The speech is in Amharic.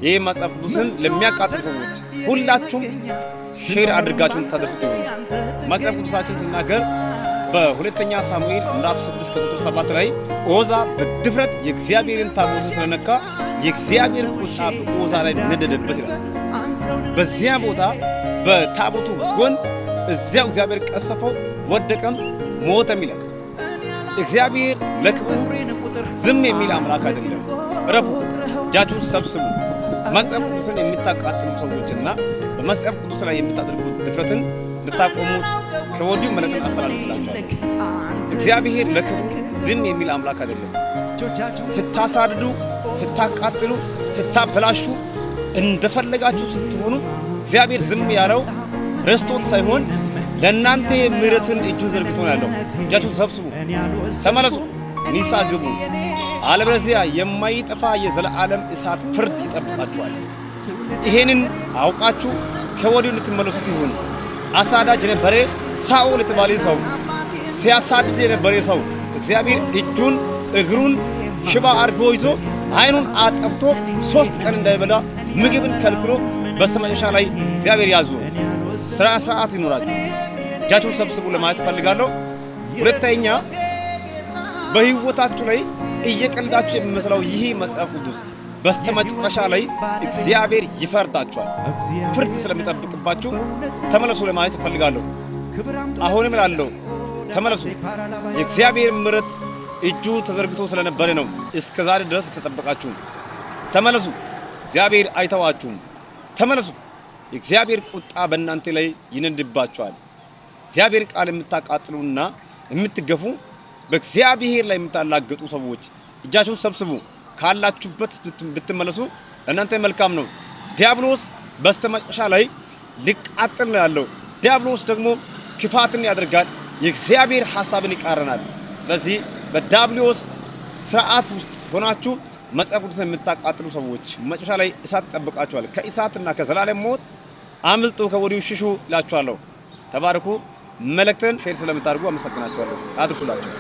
ይሄ መጽሐፍ ቅዱስን ለሚያቃጥሉ ሰዎች ሁላችሁም ሼር አድርጋችሁ ታደርጉት ይሁን። መጽሐፍ ቅዱሳችን ሲናገር በሁለተኛ ሳሙኤል ምዕራፍ 6 ቁጥር 7 ላይ ኦዛ በድፍረት የእግዚአብሔርን ታቦት ስለነካ የእግዚአብሔር ቁጣ በኦዛ ላይ ነደደበት ይላል። በዚያ ቦታ በታቦቱ ጎን እዚያው እግዚአብሔር ቀሰፈው፣ ወደቀም፣ ሞተም ይላል። እግዚአብሔር ለክብሩ ዝም የሚል አምላክ አይደለም። ረፉ፣ እጃችሁን ሰብስቡ። መጽሐፍ ቅዱስን የምታቃጥሉ ሰዎችና በመጽሐፍ ቅዱስ ላይ የምታደርጉት ድፍረትን ልታቆሙ ከወዲሁ መልእክት አስተላልፍላችኋለሁ። እግዚአብሔር ለክብሩ ዝም የሚል አምላክ አይደለም። ስታሳድዱ፣ ስታቃጥሉ፣ ስታበላሹ፣ እንደፈለጋችሁ ስትሆኑ እግዚአብሔር ዝም ያለው ረስቶት ሳይሆን ለእናንተ ምሕረትን እጁን ዘርግቶ ነው ያለው። እጃችሁን ሰብስቡ፣ ተመለሱ፣ ንስሐ ግቡ። አለበለዚያ የማይጠፋ የዘላለም እሳት ፍርድ ይጠብቃችኋል። ይሄንን አውቃችሁ ከወዲሁ ልትመለሱት ይሁን። አሳዳጅ የነበረ ሳኦል የተባለ ሰው ሲያሳድድ የነበረ ሰው እግዚአብሔር እጁን እግሩን ሽባ አድርጎ ይዞ አይኑን አጠብቶ 3 ቀን እንዳይበላ ምግብን ከልክሎ በስተመጨረሻ ላይ እግዚአብሔር ያዙ። ስርዓት ይኖራችሁ። እጃችሁን ሰብስቡ ለማለት ፈልጋለሁ። ሁለተኛ በህይወታችሁ ላይ እየቀልዳችሁ የሚመስለው ይሄ መጽሐፍ ቅዱስ በስተመጨረሻ ላይ እግዚአብሔር ይፈርዳችኋል። ፍርድ ስለሚጠብቅባችሁ ተመለሱ ለማለት ፈልጋለሁ። አሁንም እላለሁ ተመለሱ። የእግዚአብሔር ምሕረት እጁ ተዘርግቶ ስለነበረ ነው እስከዛሬ ድረስ ተጠበቃችሁ። ተመለሱ። እግዚአብሔር አይተዋችሁም። ተመለሱ። የእግዚአብሔር ቁጣ በእናንተ ላይ ይነድባችኋል። እግዚአብሔር ቃል የምታቃጥሉና የምትገፉ በእግዚአብሔር ላይ የምታላገጡ ሰዎች እጃችሁን ሰብስቡ። ካላችሁበት ብትመለሱ እናንተ መልካም ነው። ዲያብሎስ በስተመጨረሻ ላይ ሊቃጠል ነው ያለው። ዲያብሎስ ደግሞ ክፋትን ያደርጋል፣ የእግዚአብሔር ሐሳብን ይቃረናል። ስለዚህ በዲያብሎስ ስርዓት ውስጥ ሆናችሁ መጽሐፍ ቅዱስን የምታቃጥሉ ሰዎች መጨረሻ ላይ እሳት ይጠብቃችኋል። ከእሳትና ከዘላለም ሞት አምልጡ፣ ከወዲሁ ሽሹ እላችኋለሁ። ተባረኩ። መልእክትን ሼር ስለምታደርጉ አመሰግናችኋለሁ። አድርሱላችሁ።